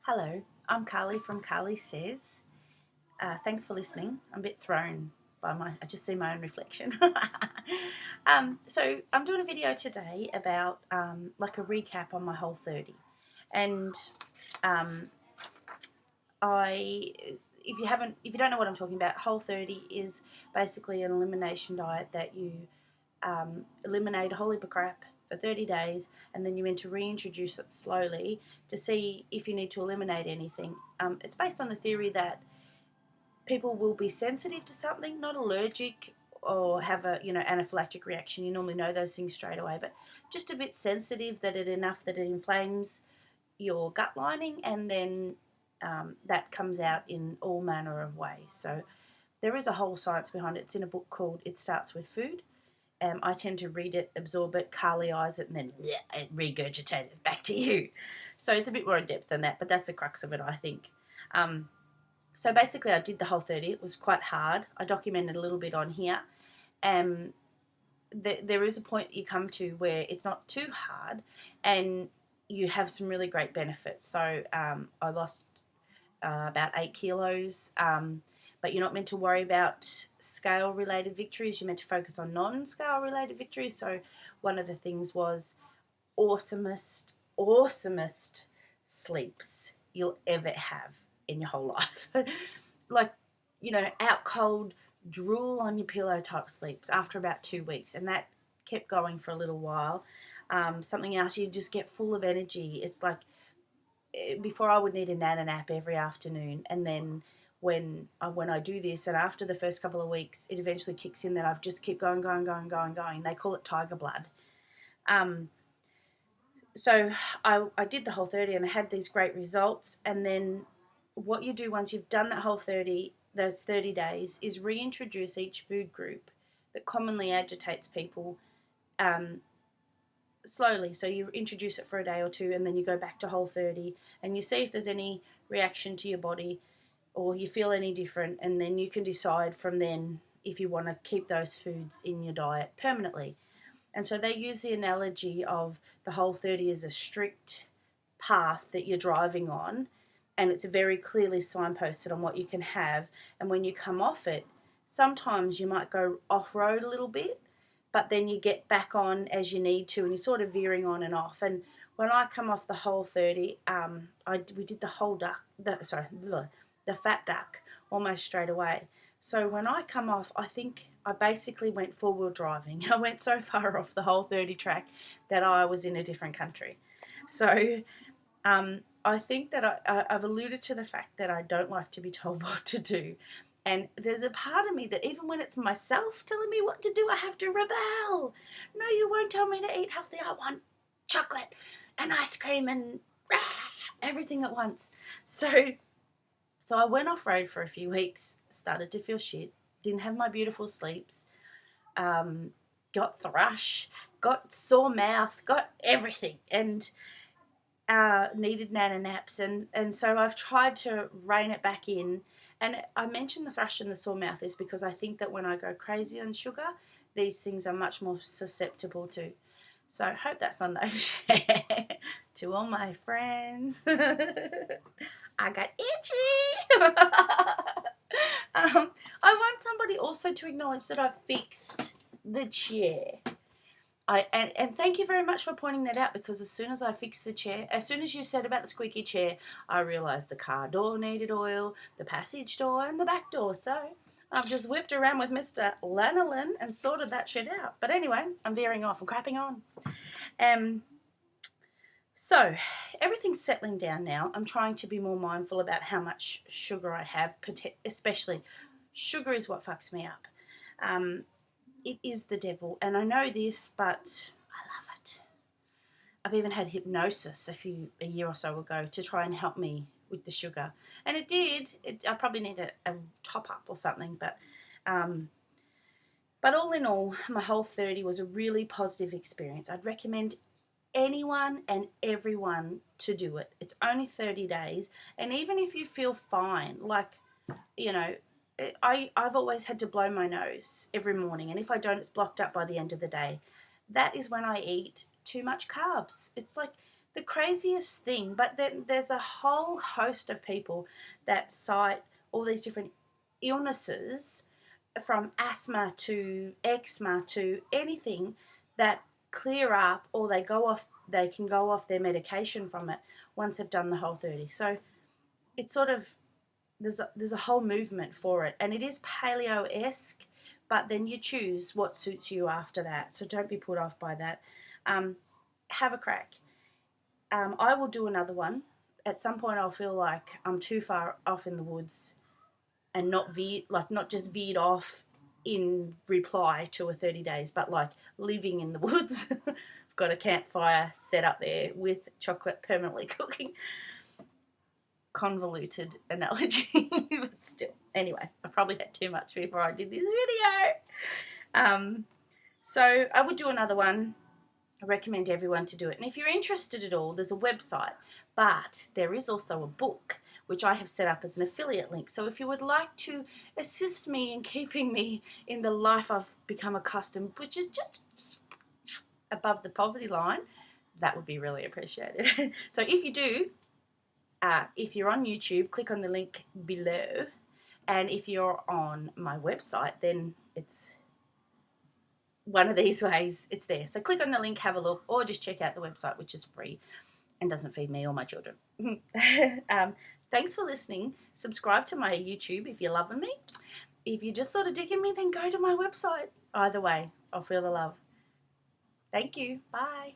Hello, I'm Carly from KARLYSAYS. Thanks for listening. I'm a bit thrown by I just see my own reflection. So I'm doing a video today about like a recap on my Whole30. And um, I, if you don't know what I'm talking about, Whole30 is basically an elimination diet that you eliminate a whole heap of crap for 30 days, and then you meant to reintroduce it slowly to see if you need to eliminate anything. It's based on the theory that people will be sensitive to something, not allergic or have a anaphylactic reaction. You normally know those things straight away, but just a bit sensitive that it enough that it inflames your gut lining, and then that comes out in all manner of ways. So there is a whole science behind it. It's in a book called It Starts With Food. I tend to read it, absorb it, Carlyize it, and then regurgitate it back to you. So it's a bit more in depth than that, but that's the crux of it, I think. So basically, I did the Whole30. It was quite hard. I documented a little bit on here. There is a point you come to where it's not too hard, and you have some really great benefits. So I lost about 8 kilos. But you're not meant to worry about scale-related victories. You're meant to focus on non-scale-related victories. So one of the things was awesomest sleeps you'll ever have in your whole life. Like, out cold, drool on your pillow type sleeps after about 2 weeks. And that kept going for a little while. Something else, you just get full of energy. It's like, before I would need a nana nap every afternoon, and then when I do this, and after the first couple of weeks, it eventually kicks in that I've just keep going. They call it tiger blood. So I did the Whole30 and I had these great results. And then what you do once you've done that Whole30, those 30 days, is reintroduce each food group that commonly agitates people slowly. So you introduce it for a day or two, and then you go back to Whole30, and you see if there's any reaction to your body or you feel any different, and then you can decide from then if you want to keep those foods in your diet permanently. And so they use the analogy of the Whole30 as a strict path that you're driving on, and it's very clearly signposted on what you can have. And when you come off it, sometimes you might go off-road a little bit, but then you get back on as you need to, and you're sort of veering on and off. And when I come off the Whole30, we did the fat duck almost straight away. So when I come off, I think I basically went four-wheel driving. I went so far off the Whole30 track that I was in a different country. So I think that I've alluded to the fact that I don't like to be told what to do. And there's a part of me that even when it's myself telling me what to do, I have to rebel. No, you won't tell me to eat healthy. I want chocolate and ice cream and everything at once. So I went off-road for a few weeks, started to feel shit, didn't have my beautiful sleeps, got thrush, got sore mouth, got everything, and needed nana naps. And so I've tried to rein it back in. And I mention the thrush and the sore mouth is because I think that when I go crazy on sugar, these things are much more susceptible to. So I hope that's not an overshare to all my friends. I got itchy. I want somebody also to acknowledge that I've fixed the chair. And thank you very much for pointing that out, because as soon as I fixed the chair, as soon as you said about the squeaky chair, I realised the car door needed oil, the passage door and the back door. So I've just whipped around with Mr. Lanolin and sorted that shit out. But anyway, I'm veering off and crapping on. So everything's settling down now. I'm trying to be more mindful about how much sugar I have, especially sugar is what fucks me up. It is the devil, and I know this, but I love it. I've even had hypnosis a year or so ago to try and help me with the sugar, and it did. I probably need a top up or something, but all in all, my Whole30 was a really positive experience. I'd recommend anyone and everyone to do it. It's only 30 days, and even if you feel fine, like, I've always had to blow my nose every morning, and if I don't, it's blocked up by the end of the day. That is when I eat too much carbs. It's like the craziest thing, but then there's a whole host of people that cite all these different illnesses, from asthma to eczema to anything, that clear up, or they can go off their medication from it once they've done the Whole30. So it's sort of, there's a whole movement for it, and it is paleo-esque, but then you choose what suits you after that. So don't be put off by that. Have a crack. I will do another one. At some point, I'll feel like I'm too far off in the woods and not just veered off in reply to a 30 days, but like living in the woods. I've got a campfire set up there with chocolate permanently cooking. Convoluted analogy, but still. Anyway, I probably had too much before I did this video. So I would do another one. I recommend everyone to do it. And if you're interested at all, there's a website, but there is also a book which I have set up as an affiliate link. So if you would like to assist me in keeping me in the life I've become accustomed, which is just above the poverty line, that would be really appreciated. So if you do, if you're on YouTube, click on the link below. And if you're on my website, then it's one of these ways, it's there. So click on the link, have a look, or just check out the website, which is free and doesn't feed me or my children. Thanks for listening. Subscribe to my YouTube if you're loving me. If you're just sort of digging me, then go to my website. Either way, I'll feel the love. Thank you. Bye.